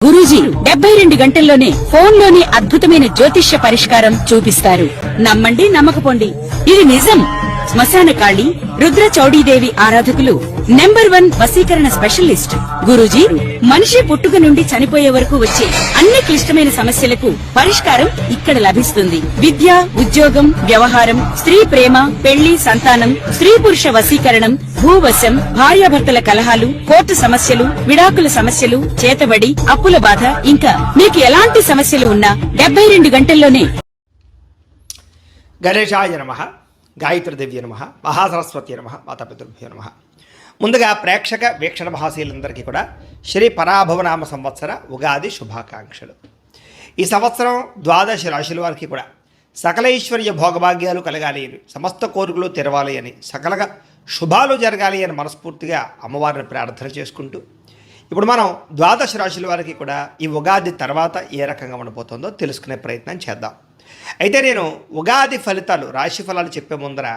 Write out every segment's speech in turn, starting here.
గురూజీ 72 గంటల్లోనే ఫోన్లోని అద్భుతమైన జ్యోతిష్య పరిష్కారం చూపిస్తారు. నమ్మండి, నమ్మకపోండి, ఇది నిజం. శ్మశాన కాళి రుద్ర చౌడీదేవి ఆరాధకులు నంబర్ 1 వశీకరణ స్పెషలిస్ట్ గురూజీ. మనిషి పుట్టుక నుండి చనిపోయే వరకు వచ్చే అన్ని క్లిష్టమైన సమస్యలకు పరిష్కారం ఇక్కడ లభిస్తుంది. విద్య, ఉద్యోగం, వ్యవహారం, స్త్రీ ప్రేమ, పెళ్లి, సంతానం, స్త్రీ పురుష వశీకరణం, భూవశం, భార్యాభర్తల కలహాలు, కోర్టు సమస్యలు, విడాకుల సమస్యలు, చేతబడి, అప్పుల బాధ, ఇంకా మీకు ఎలాంటి సమస్యలు ఉన్నా 72 గంటల్లోనే. గణేశాయ నమః, గాయత్రీదేవి నమః, మహాసరస్వతి నమః, మాతాపితృభ్యో నమః. ముందుగా ప్రేక్షక వీక్షణ మహాశీలందరికీ కూడా శ్రీ పరాభవనామ సంవత్సర ఉగాది శుభాకాంక్షలు. ఈ సంవత్సరం 12 రాశుల వారికి కూడా సకల ఐశ్వర్య భోగభాగ్యాలు కలగాలి అని, సమస్త కోరికలు తెరవాలి అని, సకలగా శుభాలు జరగాలి అని మనస్ఫూర్తిగా అమ్మవారిని ప్రార్థన చేసుకుంటూ ఇప్పుడు మనం 12 రాశుల వారికి కూడా ఈ ఉగాది తర్వాత ఏ రకంగా ఉండబోతుందో తెలుసుకునే ప్రయత్నం చేద్దాం. అయితే నేను ఉగాది ఫలితాలు, రాశి ఫలాలు చెప్పే ముందర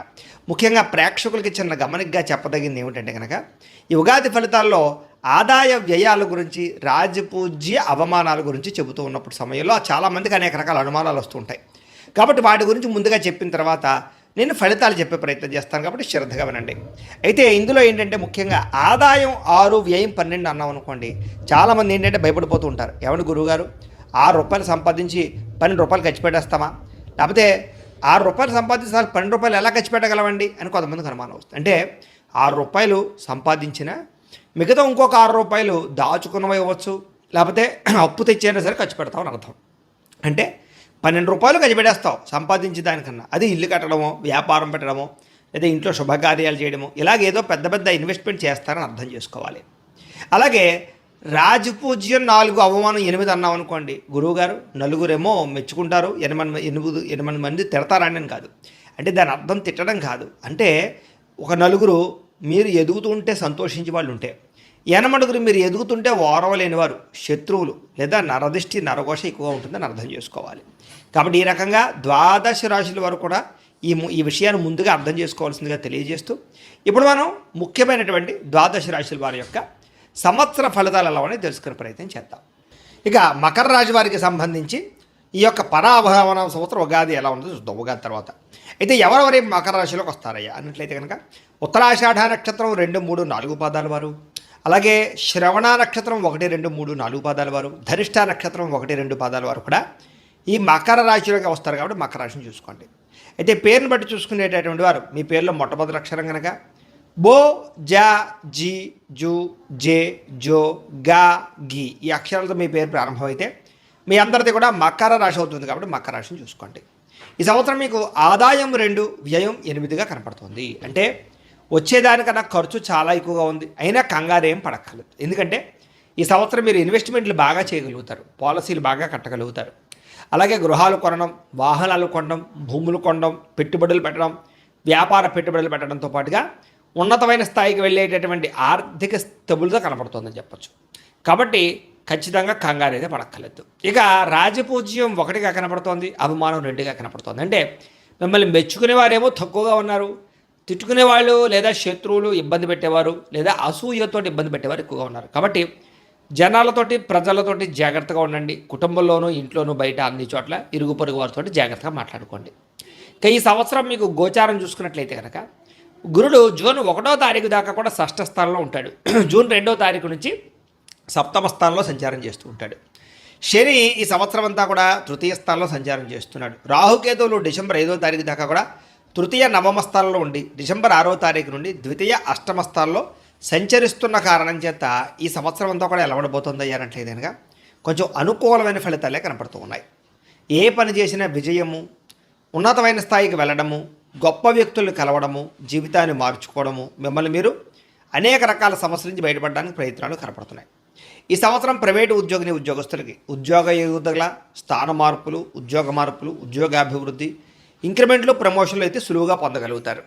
ముఖ్యంగా ప్రేక్షకులకి చిన్న గమనికగా చెప్పదగింది ఏమిటంటే కనుక, ఈ ఉగాది ఫలితాల్లో ఆదాయ వ్యయాల గురించి, రాజపూజ్య అవమానాల గురించి చెబుతూ ఉన్నప్పుడు సమయంలో చాలామందికి అనేక రకాల అనుమానాలు వస్తుంటాయి. కాబట్టి వాటి గురించి ముందుగా చెప్పిన తర్వాత నేను ఫలితాలు చెప్పే ప్రయత్నం చేస్తాను, కాబట్టి శ్రద్ధగా వినండి. అయితే ఇందులో ఏంటంటే ముఖ్యంగా ఆదాయం 6, వ్యయం 12 అన్నాం అనుకోండి, చాలామంది ఏంటంటే భయపడిపోతూ ఉంటారు. ఏమంటే గురువుగారు, 6 రూపాయలు సంపాదించి 12 రూపాయలు ఖర్చు పెట్టేస్తామా, లేకపోతే 6 రూపాయలు సంపాదించి 12 రూపాయలు ఎలా ఖర్చు పెట్టగలవండి అని కొంతమందికి అనుమానం వస్తుంది. అంటే 6 రూపాయలు సంపాదించిన మిగతా ఇంకొక 6 రూపాయలు దాచుకున్నవి ఇవ్వచ్చు, లేకపోతే అప్పు తెచ్చైనా సరే ఖర్చు పెడతామని అర్థం. అంటే 12 రూపాయలు ఖర్చు పెట్టేస్తావు సంపాదించే దానికన్నా, అది ఇల్లు కట్టడమో, వ్యాపారం పెట్టడమో, లేదా ఇంట్లో శుభకార్యాలు చేయడమో, ఇలాగేదో పెద్ద పెద్ద ఇన్వెస్ట్మెంట్ చేస్తారని అర్థం చేసుకోవాలి. అలాగే రాజపూజ్యం 4, అవమానం 8 అన్నాం అనుకోండి, గురువుగారు నలుగురేమో మెచ్చుకుంటారు, 8 మంది తిడతారని అని కాదు. అంటే దాని అర్థం తిట్టడం కాదు. అంటే ఒక నలుగురు మీరు ఎదుగుతుంటే సంతోషించే వాళ్ళు ఉంటే, 8 మీరు ఎదుగుతుంటే ఓరవలేని వారు, శత్రువులు లేదా నరదిష్టి, నరఘోష ఎక్కువగా ఉంటుందని అర్థం చేసుకోవాలి. కాబట్టి ఈ రకంగా 12 రాశుల వారు కూడా ఈ విషయాన్ని ముందుగా అర్థం చేసుకోవాల్సిందిగా తెలియజేస్తూ ఇప్పుడు మనం ముఖ్యమైనటువంటి 12 రాశుల వారి యొక్క సంవత్సర ఫలితాలు ఎలా ఉన్నాయో తెలుసుకునే ప్రయత్నం చేద్దాం. ఇక మకర రాశి వారికి సంబంధించి ఈ యొక్క పరాభవన సంవత్సరం ఉగాది ఎలా ఉంటుందో చూద్దాం. ఉగాది తర్వాత అయితే ఎవరెవరి మకర రాశిలోకి వస్తారయ్యా అన్నట్లయితే కనుక, ఉత్తరాషాఢ నక్షత్రం 2, 3, 4 పాదాల వారు, అలాగే శ్రవణ నక్షత్రం 1, 2, 3, 4 పాదాల వారు, ధనిష్ఠ నక్షత్రం 1, 2 పాదాల వారు కూడా ఈ మకర రాశిలోకి వస్తారు. కాబట్టి మకర రాశిని చూసుకోండి. అయితే పేరుని బట్టి చూసుకునేటటువంటి వారు మీ పేరులో మొట్టమొదటి అక్షరం కనుక బో, జా, జీ, జూ, జే, జో, గా, గి ఈ అక్షరాలతో మీ పేరు ప్రారంభమైతే మీ అందరిది కూడా మకర రాశి అవుతుంది. కాబట్టి మకర రాశిని చూసుకోండి. ఈ సంవత్సరం మీకు ఆదాయం 2, వ్యయం 8గా కనపడుతుంది. అంటే వచ్చేదానికన్నా ఖర్చు చాలా ఎక్కువగా ఉంది, అయినా కంగారేం పడక్కర్లేదు. ఎందుకంటే ఈ సంవత్సరం మీరు ఇన్వెస్ట్మెంట్లు బాగా చేయగలుగుతారు, పాలసీలు బాగా కట్టగలుగుతారు. అలాగే గృహాలు కొనడం, వాహనాలు కొనడం, భూములు కొనడం, పెట్టుబడులు పెట్టడం, వ్యాపార పెట్టుబడులు పెట్టడంతో పాటుగా ఉన్నతమైన స్థాయికి వెళ్ళేటటువంటి ఆర్థిక స్థబులతో కనపడుతుందని చెప్పచ్చు. కాబట్టి ఖచ్చితంగా కంగారు అయితే పడక్కర్లేదు. ఇక రాజపూజ్యం 1గా కనపడుతోంది, అవమానం 2గా కనపడుతోంది. అంటే మిమ్మల్ని మెచ్చుకునే వారేమో తక్కువగా ఉన్నారు, తిట్టుకునే వాళ్ళు లేదా శత్రువులు ఇబ్బంది పెట్టేవారు లేదా అసూయతో ఇబ్బంది పెట్టేవారు ఎక్కువగా ఉన్నారు. కాబట్టి జనాలతోటి, ప్రజలతోటి జాగ్రత్తగా ఉండండి. కుటుంబంలోనూ, ఇంట్లోనూ, బయట అన్ని చోట్ల ఇరుగు పొరుగు వారితో జాగ్రత్తగా మాట్లాడుకోండి. ఇక ఈ సంవత్సరం మీకు గోచారం చూసుకున్నట్లయితే కనుక, గురుడు జూన్ 1వ తారీఖు దాకా కూడా షష్ఠ స్థానంలో ఉంటాడు. జూన్ 2వ తారీఖు నుంచి సప్తమ స్థానంలో సంచారం చేస్తూ ఉంటాడు. శని ఈ సంవత్సరం అంతా కూడా తృతీయ స్థానంలో సంచారం చేస్తున్నాడు. రాహుకేతువులు డిసెంబర్ 5వ తారీఖు దాకా కూడా తృతీయ, నవమ స్థానంలో ఉండి డిసెంబర్ 6వ తారీఖు నుండి ద్వితీయ, అష్టమ స్థానంలో సంచరిస్తున్న కారణం చేత ఈ సంవత్సరం అంతా కూడా ఎలా ఉండబోతుంది అయ్యారంట్లేదు కనుక కొంచెం అనుకూలమైన ఫలితాలే కనపడుతూ ఉన్నాయి. ఏ పని చేసినా విజయము, ఉన్నతమైన స్థాయికి వెళ్ళడము, గొప్ప వ్యక్తులను కలవడము, జీవితాన్ని మార్చుకోవడము, మిమ్మల్ని మీరు అనేక రకాల సమస్యల నుంచి బయటపడడానికి ప్రయత్నాలు కనపడుతున్నాయి. ఈ సంవత్సరం ప్రైవేటు ఉద్యోగస్తులకి ఉద్యోగ ఎదుగుదల, స్థాన మార్పులు, ఉద్యోగ మార్పులు, ఉద్యోగాభివృద్ధి, ఇంక్రిమెంట్లు, ప్రమోషన్లు అయితే సులువుగా పొందగలుగుతారు.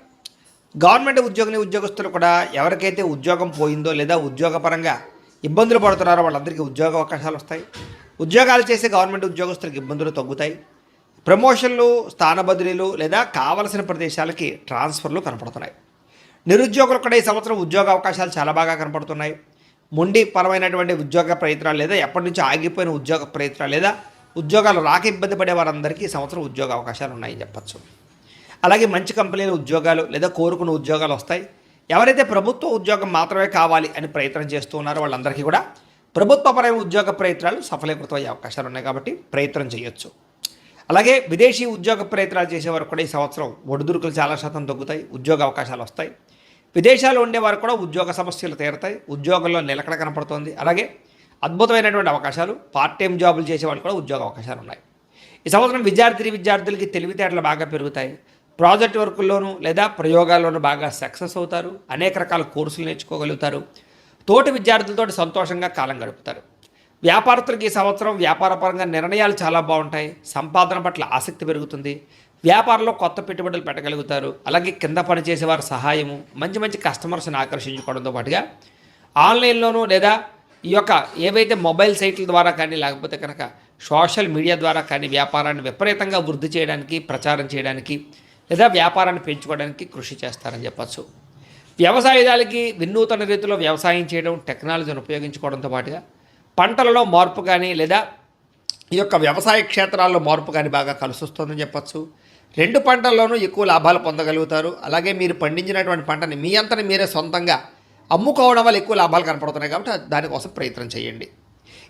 గవర్నమెంట్ ఉద్యోగస్తులు కూడా ఎవరికైతే ఉద్యోగం పోయిందో లేదా ఉద్యోగపరంగా ఇబ్బందులు పడుతున్నారో వాళ్ళందరికీ ఉద్యోగ అవకాశాలు వస్తాయి. ఉద్యోగాలు చేసే గవర్నమెంట్ ఉద్యోగస్తులకు ఇబ్బందులు తగ్గుతాయి. ప్రమోషన్లు, స్థాన బదిలీలు లేదా కావలసిన ప్రదేశాలకి ట్రాన్స్ఫర్లు కనపడుతున్నాయి. నిరుద్యోగులు కూడా ఈ సంవత్సరం ఉద్యోగ అవకాశాలు చాలా బాగా కనపడుతున్నాయి. మొండి పరమైనటువంటి ఉద్యోగ ప్రయత్నాలు లేదా ఎప్పటి నుంచో ఆగిపోయిన ఉద్యోగ ప్రయత్నాలు లేదా ఉద్యోగాలు రాక ఇబ్బంది పడే వారందరికీ ఈ సంవత్సరం ఉద్యోగ అవకాశాలు ఉన్నాయని చెప్పచ్చు. అలాగే మంచి కంపెనీల ఉద్యోగాలు లేదా కోరుకున్న ఉద్యోగాలు వస్తాయి. ఎవరైతే ప్రభుత్వ ఉద్యోగం మాత్రమే కావాలి అని ప్రయత్నం చేస్తూ ఉన్నారో వాళ్ళందరికీ కూడా ప్రభుత్వపరమైన ఉద్యోగ ప్రయత్నాలు సఫలీకృతం అయ్యే అవకాశాలు ఉన్నాయి కాబట్టి ప్రయత్నం చేయొచ్చు. అలాగే విదేశీ ఉద్యోగ ప్రయత్నాలు చేసేవారు కూడా ఈ సంవత్సరం ఒడిదుడుకులు చాలా శాతం తగ్గుతాయి, ఉద్యోగ అవకాశాలు వస్తాయి. విదేశాల్లో ఉండేవారు కూడా ఉద్యోగ సమస్యలు తీరుతాయి, ఉద్యోగంలో నిలకడ కనపడుతుంది. అలాగే అద్భుతమైనటువంటి అవకాశాలు, పార్ట్ టైం జాబులు చేసే వాళ్ళు కూడా ఉద్యోగ అవకాశాలు ఉన్నాయి. ఈ సంవత్సరం విద్యార్థులకి తెలివితేటలు బాగా పెరుగుతాయి. ప్రాజెక్ట్ వర్కుల్లోనూ లేదా ప్రయోగాల్లోనూ బాగా సక్సెస్ అవుతారు. అనేక రకాల కోర్సులు నేర్చుకోగలుగుతారు. తోటి విద్యార్థులతో సంతోషంగా కాలం గడుపుతారు. వ్యాపారస్తులకు ఈ సంవత్సరం వ్యాపారపరంగా నిర్ణయాలు చాలా బాగుంటాయి. సంపాదన పట్ల ఆసక్తి పెరుగుతుంది. వ్యాపారంలో కొత్త పెట్టుబడులు పెట్టగలుగుతారు. అలాగే కింద పనిచేసే వారి సహాయము, మంచి మంచి కస్టమర్స్ని ఆకర్షించుకోవడంతో పాటుగా ఆన్లైన్లోనూ లేదా ఈ యొక్క ఏవైతే మొబైల్ సైట్ల ద్వారా కానీ లేకపోతే కనుక సోషల్ మీడియా ద్వారా కానీ వ్యాపారాన్ని విపరీతంగా వృద్ధి చేయడానికి, ప్రచారం చేయడానికి లేదా వ్యాపారాన్ని పెంచుకోవడానికి కృషి చేస్తారని చెప్పచ్చు. వ్యవసాయదాలకి వినూతన రీతిలో వ్యవసాయం చేయడం, టెక్నాలజీని ఉపయోగించుకోవడంతో పాటుగా పంటలలో మార్పు కానీ లేదా ఈ యొక్క వ్యవసాయ క్షేత్రాల్లో మార్పు కానీ బాగా కలిసి వస్తుందని చెప్పచ్చు. 2 పంటల్లోనూ ఎక్కువ లాభాలు పొందగలుగుతారు. అలాగే మీరు పండించినటువంటి పంటని మీ అంతని మీరే సొంతంగా అమ్ముకోవడం వల్ల ఎక్కువ లాభాలు కనపడుతున్నాయి కాబట్టి దానికోసం ప్రయత్నం చేయండి.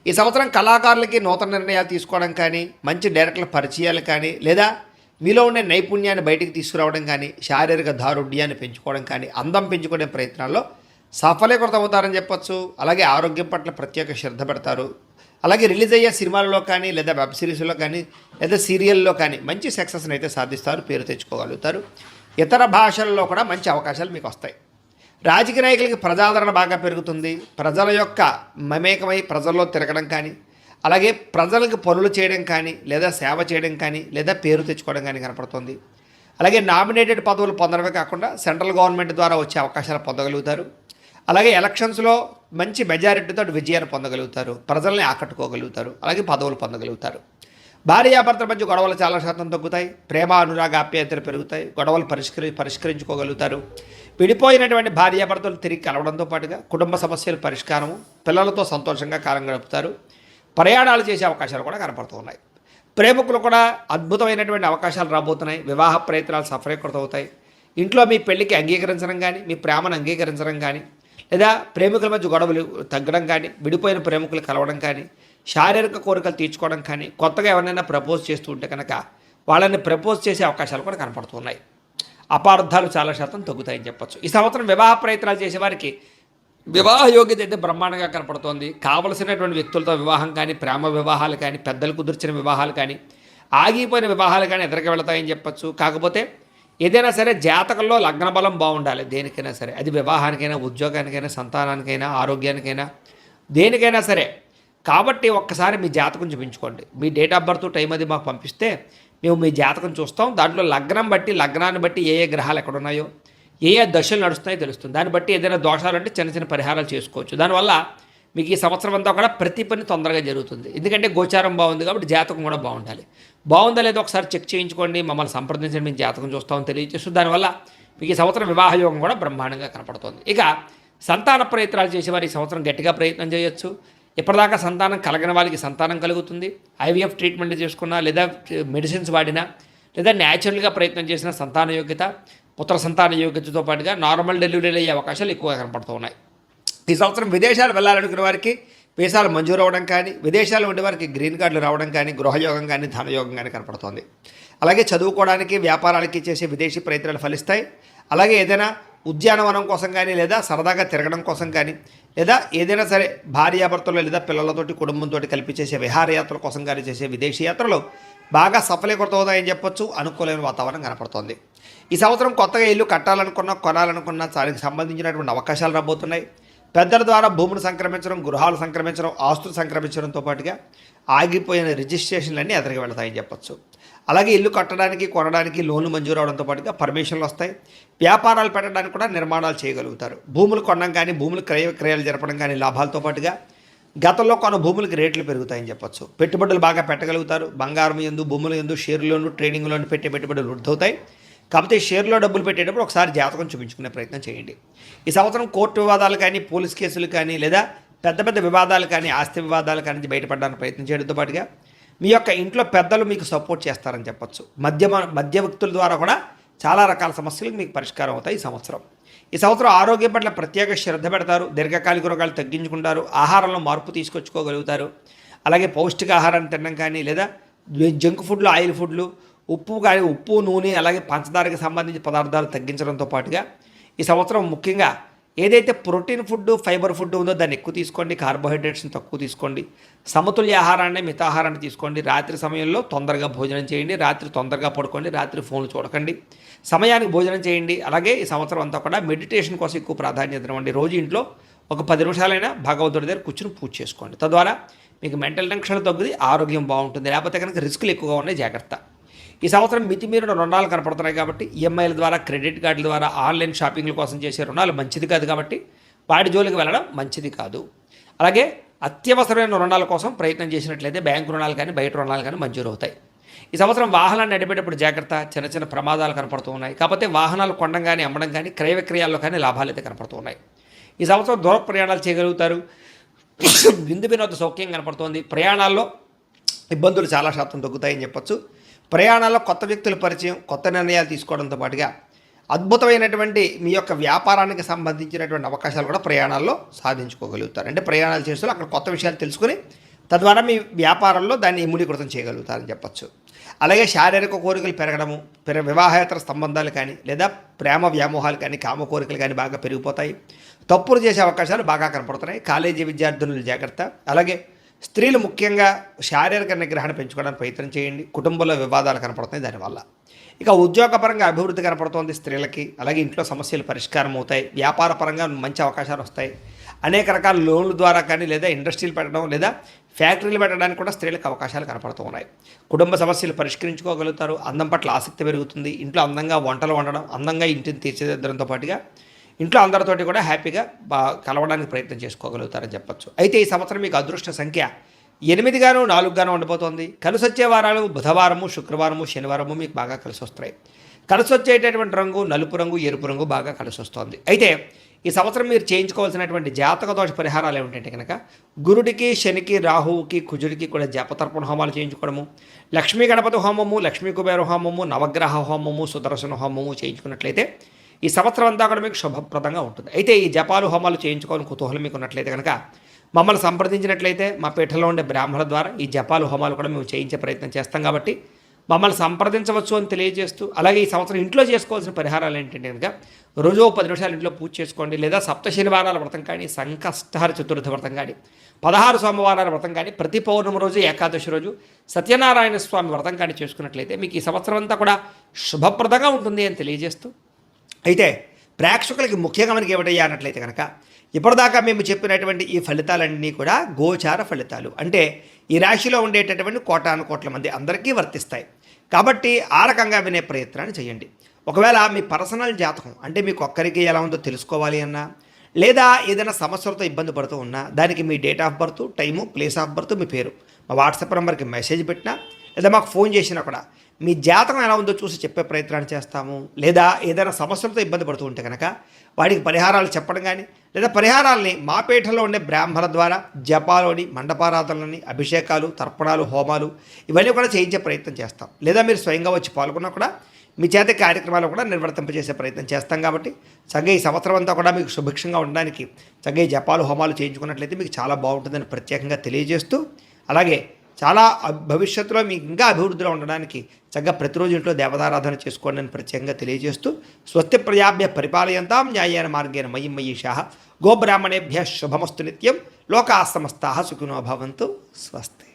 ఈ సంవత్సరం కళాకారులకి నూతన నిర్ణయాలు తీసుకోవడం కానీ, మంచి డైరెక్టర్ల పరిచయాలు కానీ లేదా మీలో ఉండే నైపుణ్యాన్ని బయటికి తీసుకురావడం కానీ, శారీరక దారుఢ్యాన్ని పెంచుకోవడం కానీ, అందం పెంచుకునే ప్రయత్నాల్లో సఫలీకృతం అవుతారని చెప్పచ్చు. అలాగే ఆరోగ్యం పట్ల ప్రత్యేక శ్రద్ధ పెడతారు. అలాగే రిలీజ్ అయ్యే సినిమాలలో కానీ లేదా వెబ్ సిరీస్లో కానీ లేదా సీరియల్లో కానీ మంచి సక్సెస్ని అయితే సాధిస్తారు, పేరు తెచ్చుకోగలుగుతారు. ఇతర భాషల్లో కూడా మంచి అవకాశాలు మీకు వస్తాయి. రాజకీయ నాయకులకి ప్రజాదరణ బాగా పెరుగుతుంది. ప్రజల యొక్క మమేకమై ప్రజల్లో తిరగడం కానీ, అలాగే ప్రజలకు పనులు చేయడం కానీ లేదా సేవ చేయడం కానీ లేదా పేరు తెచ్చుకోవడం కానీ కనపడుతుంది. అలాగే నామినేటెడ్ పదవులు పొందడమే కాకుండా సెంట్రల్ గవర్నమెంట్ ద్వారా వచ్చే అవకాశాలు పొందగలుగుతారు. అలాగే ఎలక్షన్స్లో మంచి మెజారిటీతో విజయాన్ని పొందగలుగుతారు, ప్రజల్ని ఆకట్టుకోగలుగుతారు, అలాగే పదవులు పొందగలుగుతారు. భార్యాభర్తల మధ్య గొడవలు చాలా శాతం తగ్గుతాయి. ప్రేమ, అనురాగ, ఆప్యాయతలు పెరుగుతాయి. గొడవలు పరిష్కరించుకోగలుగుతారు. విడిపోయినటువంటి భార్యాభర్తలు తిరిగి కలవడంతో పాటుగా కుటుంబ సమస్యల పరిష్కారము, పిల్లలతో సంతోషంగా కాలం గడుపుతారు. ప్రయాణాలు చేసే అవకాశాలు కూడా కనపడుతున్నాయి. ప్రేమికులు కూడా అద్భుతమైనటువంటి అవకాశాలు రాబోతున్నాయి. వివాహ ప్రయత్నాలు సఫలీకృతం అవుతాయి. ఇంట్లో మీ పెళ్లికి అంగీకరించడం కానీ, మీ ప్రేమను అంగీకరించడం కానీ లేదా ప్రేమికుల మధ్య గొడవలు తగ్గడం కానీ, విడిపోయిన ప్రేమికులు కలవడం కానీ, శారీరక కోరికలు తీర్చుకోవడం కానీ, కొత్తగా ఎవరైనా ప్రపోజ్ చేస్తూ ఉంటే కనుక వాళ్ళని ప్రపోజ్ చేసే అవకాశాలు కూడా కనపడుతున్నాయి. అపార్థాలు చాలా శాతం తగ్గుతాయని చెప్పచ్చు. ఈ సంవత్సరం వివాహ ప్రయత్నాలు చేసేవారికి వివాహ యోగ్యత అయితే బ్రహ్మాండంగా కనపడుతోంది. కావలసినటువంటి వ్యక్తులతో వివాహం కానీ, ప్రేమ వివాహాలు కానీ, పెద్దలు కుదిర్చిన వివాహాలు కానీ, ఆగిపోయిన వివాహాలు కానీ ఎదురుగా వెళతాయని చెప్పచ్చు. కాకపోతే ఏదైనా సరే జాతకంలో లగ్న బలం బాగుండాలి. దేనికైనా సరే, అది వివాహానికైనా, ఉద్యోగానికైనా, సంతానానికైనా, ఆరోగ్యానికైనా, దేనికైనా సరే. కాబట్టి ఒక్కసారి మీ జాతకం చూపించుకోండి. మీ డేట్ ఆఫ్ బర్త్ టైం అది మాకు పంపిస్తే మేము మీ జాతకం చూస్తాం. దాంట్లో లగ్నాన్ని బట్టి ఏ ఏ గ్రహాలు ఎక్కడున్నాయో, ఏ ఏ దశలు నడుస్తున్నాయో తెలుస్తుంది. దాన్ని బట్టి ఏదైనా దోషాలు అంటే చిన్న చిన్న పరిహారాలు చేసుకోవచ్చు. దానివల్ల మీకు ఈ సంవత్సరం అంతా కూడా ప్రతి పని తొందరగా జరుగుతుంది. ఎందుకంటే గోచారం బాగుంది కాబట్టి జాతకం కూడా బాగుండాలి. బాగుందా లేదో ఒకసారి చెక్ చేయించుకోండి. మమ్మల్ని సంప్రదించండి, మేము జాతకం చూస్తామని తెలియజేస్తూ దానివల్ల మీకు ఈ సంవత్సరం వివాహ యోగం కూడా బ్రహ్మాండంగా కనపడుతుంది. ఇక సంతాన ప్రయత్నాలు చేసేవారు ఈ సంవత్సరం గట్టిగా ప్రయత్నం చేయొచ్చు. ఇప్పటిదాకా సంతానం కలగని వాళ్ళకి సంతానం కలుగుతుంది. ఐవీఎఫ్ ట్రీట్మెంట్ చేసుకున్నా లేదా మెడిసిన్స్ వాడినా లేదా న్యాచురల్గా ప్రయత్నం చేసిన సంతాన యోగ్యత, పుత్ర సంతాన యోగ్యతతో పాటుగా నార్మల్ డెలివరీలు అయ్యే అవకాశాలు ఎక్కువగా కనపడుతూ ఉన్నాయి. ఈ సంవత్సరం విదేశాలు వెళ్ళాలనుకునే వారికి వీసాలు మంజూరు అవ్వడం కానీ, విదేశాల్లో ఉండే వారికి గ్రీన్ కార్డులు రావడం కానీ, గృహయోగం కానీ, ధనయోగం కానీ కనపడుతోంది. అలాగే చదువుకోవడానికి, వ్యాపారాలకి చేసే విదేశీ ప్రయత్నాలు ఫలిస్తాయి. అలాగే ఏదైనా ఉద్యానవనం కోసం కానీ లేదా సరదాగా తిరగడం కోసం కానీ లేదా ఏదైనా సరే భార్యాభర్తలు లేదా పిల్లలతోటి కుటుంబంతో కలిపి చేసే విహారయాత్రల కోసం కానీ చేసే విదేశీ యాత్రలు బాగా సఫలీకృతం అవుతాయని చెప్పొచ్చు. అనుకూలమైన వాతావరణం కనపడుతోంది. ఈ సంవత్సరం కొత్తగా ఇల్లు కట్టాలనుకున్నా, కొనాలనుకున్నా దానికి సంబంధించినటువంటి అవకాశాలు రాబోతున్నాయి. పెద్దల ద్వారా భూములు సంక్రమించడం, గృహాలు సంక్రమించడం, ఆస్తులు సంక్రమించడంతో పాటుగా ఆగిపోయిన రిజిస్ట్రేషన్లన్నీ ఎదురుగా వెళతాయని చెప్పచ్చు. అలాగే ఇల్లు కట్టడానికి, కొనడానికి లోన్లు మంజూరు అవడంతో పాటుగా పర్మిషన్లు వస్తాయి. వ్యాపారాలు పెట్టడానికి కూడా నిర్మాణాలు చేయగలుగుతారు. భూములు కొనడం కానీ, భూములు క్రయ విక్రయాలు జరపడం కానీ లాభాలతో పాటుగా గతంలో కొన్న భూములకి రేట్లు పెరుగుతాయని చెప్పచ్చు. పెట్టుబడులు బాగా పెట్టగలుగుతారు. బంగారం యందు, భూముల యందు, షేర్లోను, ట్రేడింగ్లోను పెట్టే పెట్టుబడులు వృద్ధి అవుతాయి. కాకపోతే షేర్లో డబ్బులు పెట్టేటప్పుడు ఒకసారి జాతకం చూపించుకునే ప్రయత్నం చేయండి. ఈ సంవత్సరం కోర్టు వివాదాలు కానీ, పోలీస్ కేసులు కానీ లేదా పెద్ద పెద్ద వివాదాలు కానీ ఆస్తి వివాదాలు కానీ బయటపడడానికి ప్రయత్నం చేయడంతో పాటుగా మీ యొక్క ఇంట్లో పెద్దలు మీకు సపోర్ట్ చేస్తారని చెప్పొచ్చు. మధ్య వ్యక్తుల ద్వారా కూడా చాలా రకాల సమస్యలకు మీకు పరిష్కారం అవుతాయి ఈ సంవత్సరం ఆరోగ్యం పట్ల ప్రత్యేక శ్రద్ధ పెడతారు. దీర్ఘకాలిక రోగాలు తగ్గించుకుంటారు. ఆహారంలో మార్పు తీసుకొచ్చుకోగలుగుతారు. అలాగే పౌష్టికాహారాన్ని తినడం కానీ లేదా జంక్ ఫుడ్లు, ఆయిల్ ఫుడ్లు, ఉప్పు నూనె అలాగే పంచదారకి సంబంధించిన పదార్థాలు తగ్గించడంతో పాటుగా ఈ సంవత్సరం ముఖ్యంగా ఏదైతే ప్రోటీన్ ఫుడ్, ఫైబర్ ఫుడ్ ఉందో దాన్ని ఎక్కువ తీసుకోండి. కార్బోహైడ్రేట్స్ని తక్కువ తీసుకోండి. సమతుల్య ఆహారాన్ని, మితాహారాన్ని తీసుకోండి. రాత్రి సమయంలో తొందరగా భోజనం చేయండి. రాత్రి తొందరగా పడుకోండి. రాత్రి ఫోన్లు చూడకండి. సమయానికి భోజనం చేయండి. అలాగే ఈ సంవత్సరం అంతా కూడా మెడిటేషన్ కోసం ఎక్కువ ప్రాధాన్యత ఇవ్వండి. రోజు ఇంట్లో ఒక 10 నిమిషాలైనా భగవంతుడి దగ్గర కూర్చుని పూజ చేసుకోండి. తద్వారా మీకు మెంటల్ టెన్షన్ తగ్గుది, ఆరోగ్యం బాగుంటుంది. లేకపోతే కనుక రిస్కులు ఎక్కువగా ఉన్నాయి, జాగ్రత్త. ఈ సంవత్సరం మితిమీరిన రుణాలు కనపడుతున్నాయి కాబట్టి ఈఎంఐల ద్వారా, క్రెడిట్ కార్డుల ద్వారా, ఆన్లైన్ షాపింగ్ల కోసం చేసే రుణాలు మంచిది కాదు కాబట్టి వాటి జోలికి వెళ్ళడం మంచిది కాదు. అలాగే అత్యవసరమైన రుణాల కోసం ప్రయత్నం చేసినట్లయితే బ్యాంకు రుణాలు కానీ బయట రుణాలు కానీ మంజూరు అవుతాయి. ఈ సంవత్సరం వాహనాన్ని నడిపేటప్పుడు జాగ్రత్త. చిన్న చిన్న ప్రమాదాలు కనపడుతూ ఉన్నాయి. కాకపోతే వాహనాలు కొనడం కానీ అమ్మడం కానీ క్రయ విక్రయాల్లో కానీ లాభాలు అయితే కనపడుతూ ఉన్నాయి. ఈ సంవత్సరం దూర ప్రయాణాలు చేయగలుగుతారు. విందు వినోద సౌఖ్యం కనపడుతోంది. ప్రయాణాల్లో ఇబ్బందులు చాలా శాతం తగ్గుతాయని చెప్పొచ్చు. ప్రయాణాల్లో కొత్త వ్యక్తుల పరిచయం, కొత్త నిర్ణయాలు తీసుకోవడంతో పాటుగా అద్భుతమైనటువంటి మీ యొక్క వ్యాపారానికి సంబంధించినటువంటి అవకాశాలు కూడా ప్రయాణాల్లో సాధించుకోగలుగుతారు. అంటే ప్రయాణాలు చేస్తూ అక్కడ కొత్త విషయాలు తెలుసుకుని తద్వారా మీ వ్యాపారంలో దాన్ని ఇముడీకృతం చేయగలుగుతారని చెప్పొచ్చు. అలాగే శారీరక కోరికలు పెరగడము, వివాహేతర సంబంధాలు కానీ లేదా ప్రేమ వ్యామోహాలు కానీ, కామ కోరికలు కానీ బాగా పెరిగిపోతాయి. తప్పులు చేసే అవకాశాలు బాగా కనపడుతున్నాయి. కాలేజీ విద్యార్థులు జాగ్రత్త. అలాగే స్త్రీలు ముఖ్యంగా శారీరక నిగ్రహాన్ని పెంచుకోవడానికి ప్రయత్నం చేయండి. కుటుంబంలో వివాదాలు కనపడుతున్నాయి దానివల్ల. ఇక ఉద్యోగపరంగా అభివృద్ధి కనపడుతోంది స్త్రీలకి. అలాగే ఇంట్లో సమస్యలు పరిష్కారం అవుతాయి. వ్యాపార పరంగా మంచి అవకాశాలు వస్తాయి. అనేక రకాల లోన్ల ద్వారా కానీ లేదా ఇండస్ట్రీలు పెట్టడం లేదా ఫ్యాక్టరీలు పెట్టడానికి కూడా స్త్రీలకు అవకాశాలు కనపడుతూ ఉన్నాయి. కుటుంబ సమస్యలు పరిష్కరించుకోగలుగుతారు. అందం పట్ల ఆసక్తి పెరుగుతుంది. ఇంట్లో అందంగా వంటలు వండడం, అందంగా ఇంటిని తీర్చిదిద్దడంతో పాటుగా ఇంట్లో అందరితోటి కూడా హ్యాపీగా కలవడానికి ప్రయత్నం చేసుకోగలుగుతారని చెప్పొచ్చు. అయితే ఈ సంవత్సరం మీకు అదృష్ట సంఖ్య 8గాను 4గాను ఉండిపోతుంది. కలిసి వచ్చే వారాలు బుధవారము, శుక్రవారము, శనివారము మీకు బాగా కలిసి వస్తాయి. కలిసి వచ్చేటటువంటి రంగు నలుపు రంగు, ఎరుపు రంగు బాగా కలిసి వస్తుంది. అయితే ఈ సంవత్సరం మీరు చేయించుకోవాల్సినటువంటి జాతక దోష పరిహారాలు ఏమిటంటే కనుక గురుడికి, శనికి, రాహువుకి, కుజుడికి కూడా జపతర్పణ హోమాలు చేయించుకోవడము, లక్ష్మీ గణపతి హోమము, లక్ష్మీ కుబేర హోమము, నవగ్రహ హోమము, సుదర్శన హోమము చేయించుకున్నట్లయితే ఈ సంవత్సరం అంతా కూడా మీకు శుభప్రదంగా ఉంటుంది. అయితే ఈ జపాలు హోమాలు చేయించుకోవాలని కుతూహలం మీకు ఉన్నట్లయితే కనుక మమ్మల్ని సంప్రదించినట్లయితే మా పీఠంలో ఉండే బ్రాహ్మణుల ద్వారా ఈ జపాలు హోమాలు కూడా మేము చేయించే ప్రయత్నం చేస్తాం కాబట్టి మమ్మల్ని సంప్రదించవచ్చు అని తెలియజేస్తూ, అలాగే ఈ సంవత్సరం ఇంట్లో చేసుకోవాల్సిన పరిహారాలు ఏంటంటే కనుక రోజు 10 నిమిషాలు ఇంట్లో పూజ చేసుకోండి. లేదా సప్త శనివారాల వ్రతం కానీ, సంకష్టహర చతుర్థి వ్రతం కానీ, 16 సోమవారాల వ్రతం కానీ, ప్రతి పౌర్ణమి రోజు, ఏకాదశి రోజు సత్యనారాయణ స్వామి వ్రతం కానీ చేసుకున్నట్లయితే మీకు ఈ సంవత్సరం అంతా కూడా శుభప్రదంగా ఉంటుంది అని తెలియజేస్తూ, అయితే ప్రేక్షకులకి ముఖ్యంగా మనకి ఏమిటయ్యా అన్నట్లయితే కనుక ఇప్పటిదాకా మేము చెప్పినటువంటి ఈ ఫలితాలన్నీ కూడా గోచార ఫలితాలు. అంటే ఈ రాశిలో ఉండేటటువంటి కోటాను కోట్ల మంది అందరికీ వర్తిస్తాయి. కాబట్టి ఆ రకంగా వినే ప్రయత్నాన్ని చేయండి. ఒకవేళ మీ పర్సనల్ జాతకం అంటే మీకు ఒక్కరికి ఎలా ఉందో తెలుసుకోవాలి అన్నా, లేదా ఏదైనా సమస్యలతో ఇబ్బంది పడుతూ ఉన్నా దానికి మీ date of birth, time, place of birth, మీ పేరు మా వాట్సాప్ నెంబర్కి మెసేజ్ పెట్టినా లేదా మాకు ఫోన్ చేసినా కూడా మీ జాతకం ఎలా ఉందో చూసి చెప్పే ప్రయత్నాన్ని చేస్తాము. లేదా ఏదైనా సమస్యలతో ఇబ్బంది పడుతూ ఉంటే కనుక వాడికి పరిహారాలు చెప్పడం కానీ లేదా పరిహారాలని మా పీఠంలో ఉండే బ్రాహ్మణుల ద్వారా జపాలోని, మండపారాధనలని, అభిషేకాలు, తర్పణాలు, హోమాలు ఇవన్నీ కూడా చేయించే ప్రయత్నం చేస్తాం. లేదా మీరు స్వయంగా వచ్చి పాల్గొన్నా కూడా మీ చేత కార్యక్రమాలు కూడా నిర్వర్తింపజేసే ప్రయత్నం చేస్తాం. కాబట్టి చక్కగా ఈ సంవత్సరం అంతా కూడా మీకు సుభిక్షంగా ఉండడానికి చక్కగా ఈ జపాలు, హోమాలు చేయించుకున్నట్లయితే మీకు చాలా బాగుంటుందని ప్రత్యేకంగా తెలియజేస్తూ, అలాగే చాలా భవిష్యత్తులో మీకు ఇంకా అభివృద్ధిలో ఉండడానికి చక్కగా ప్రతిరోజు ఇంట్లో దేవతారాధన చేసుకోండి అని ప్రత్యేకంగా తెలియజేస్తూ, స్వస్తి ప్రజాభ్య పరిపాలయంతాం న్యాయేన మార్గేణ మయి మయీషాః గోబ్రాహ్మణేభ్యః శుభమస్తు నిత్యం లోకాః సమస్తాః సుఖినో భవంతు. స్వస్తి.